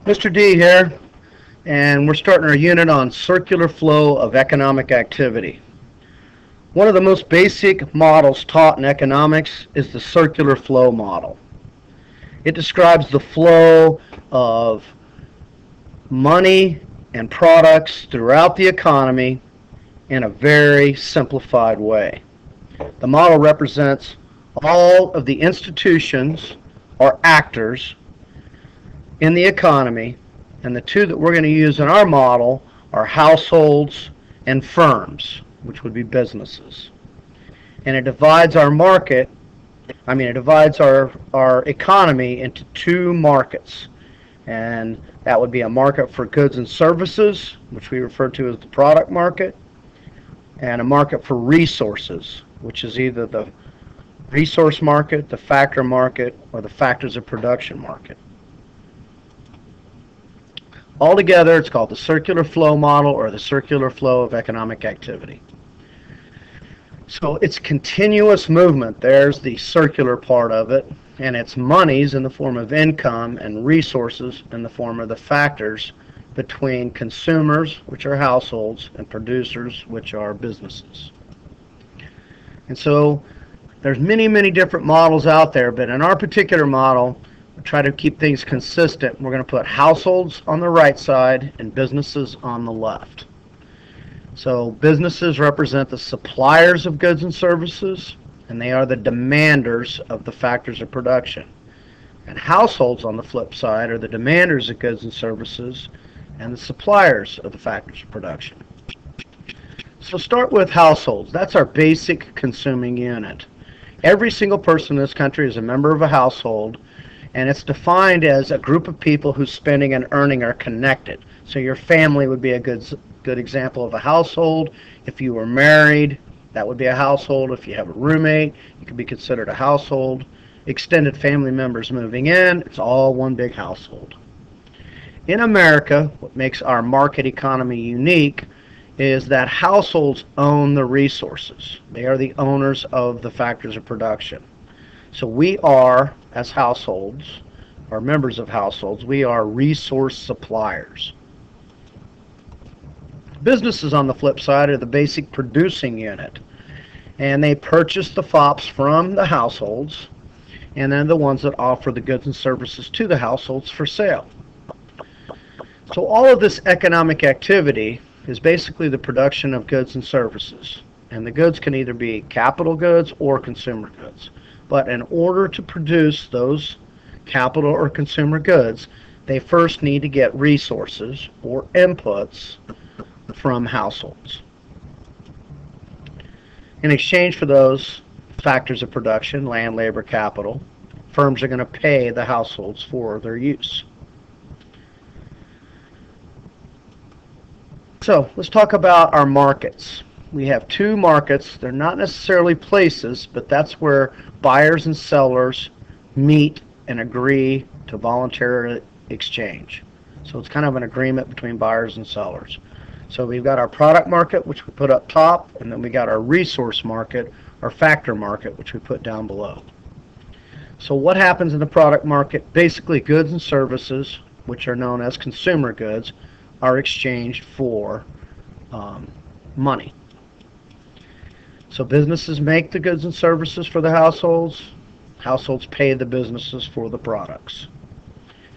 Mr. D here, and we're starting our unit on circular flow of economic activity. One of the most basic models taught in economics is the circular flow model. It describes the flow of money and products throughout the economy in a very simplified way. The model represents all of the institutions or actors in the economy, and the two that we're going to use in our model are households and firms, which would be businesses. And it divides our economy into two markets. And that would be a market for goods and services, which we refer to as the product market, and a market for resources, which is either the resource market, the factor market, or the factors of production market. Altogether, it's called the circular flow model or the circular flow of economic activity. So it's continuous movement. There's the circular part of it, and it's monies in the form of income and resources in the form of the factors between consumers, which are households, and producers, which are businesses. And so there's many different models out there, but in our particular model, try to keep things consistent. We're going to put households on the right side and businesses on the left. So businesses represent the suppliers of goods and services, and they are the demanders of the factors of production. And households, on the flip side, are the demanders of goods and services and the suppliers of the factors of production. So start with households. That's our basic consuming unit. Every single person in this country is a member of a household, and it's defined as a group of people whose spending and earning are connected. So your family would be a good example of a household. If you were married, that would be a household. If you have a roommate, you could be considered a household. Extended family members moving in, it's all one big household. In America, what makes our market economy unique is that households own the resources. They are the owners of the factors of production. So we are, as households, or members of households, we are resource suppliers. Businesses, on the flip side, are the basic producing unit. And they purchase the FOPs from the households, and then the ones that offer the goods and services to the households for sale. So all of this economic activity is basically the production of goods and services. And the goods can either be capital goods or consumer goods. But in order to produce those capital or consumer goods, they first need to get resources or inputs from households. In exchange for those factors of production, land, labor, capital, firms are going to pay the households for their use. So let's talk about our markets. We have two markets. They're not necessarily places, but that's where buyers and sellers meet and agree to voluntarily exchange. So it's kind of an agreement between buyers and sellers. So we've got our product market, which we put up top, and then we got our resource market, our factor market, which we put down below. So what happens in the product market? Basically, goods and services, which are known as consumer goods, are exchanged for money. So businesses make the goods and services for the households. Households pay the businesses for the products.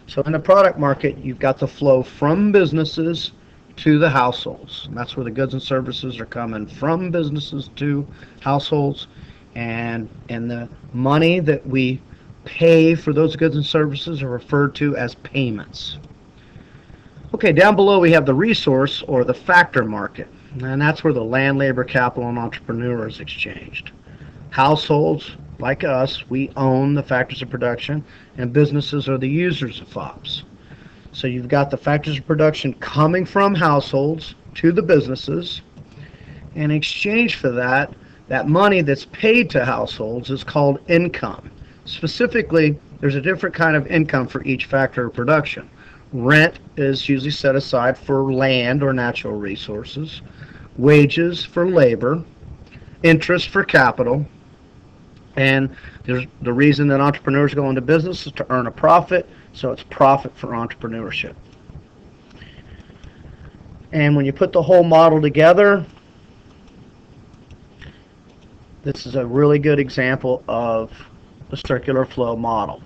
So in the product market, you've got the flow from businesses to the households. And that's where the goods and services are coming from businesses to households. And the money that we pay for those goods and services are referred to as payments. Okay, down below we have the resource or the factor market. And that's where the land, labor, capital, and entrepreneur is exchanged. Households, like us, we own the factors of production, and businesses are the users of FOPs. So you've got the factors of production coming from households to the businesses. In exchange for that, that money that's paid to households is called income. Specifically, there's a different kind of income for each factor of production. Rent is usually set aside for land or natural resources, wages for labor, interest for capital, and the reason that entrepreneurs go into business is to earn a profit So it's profit for entrepreneurship. And when you put the whole model together, this is a really good example of the circular flow model.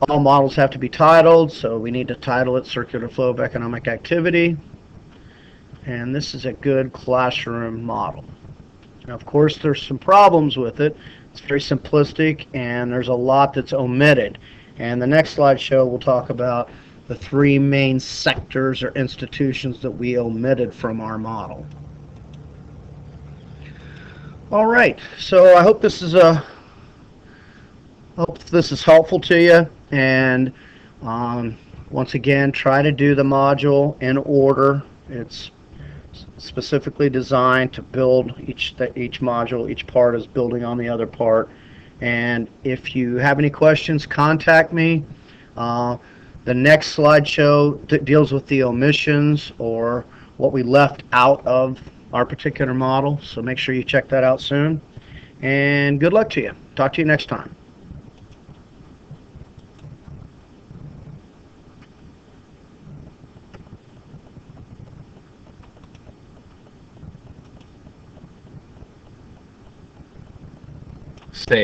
All models have to be titled, so we need to title it Circular Flow of Economic Activity. And this is a good classroom model. Now, of course, there's some problems with it. It's very simplistic, and there's a lot that's omitted. And the next slideshow will talk about the three main sectors or institutions that we omitted from our model. All right, so I hope this is helpful to you. And once again, try to do the module in order. It's specifically designed to build each module. Each part is building on the other part. And if you have any questions, contact me. The next slideshow deals with the omissions or what we left out of our particular model. So make sure you check that out soon. And good luck to you. Talk to you next time. Stay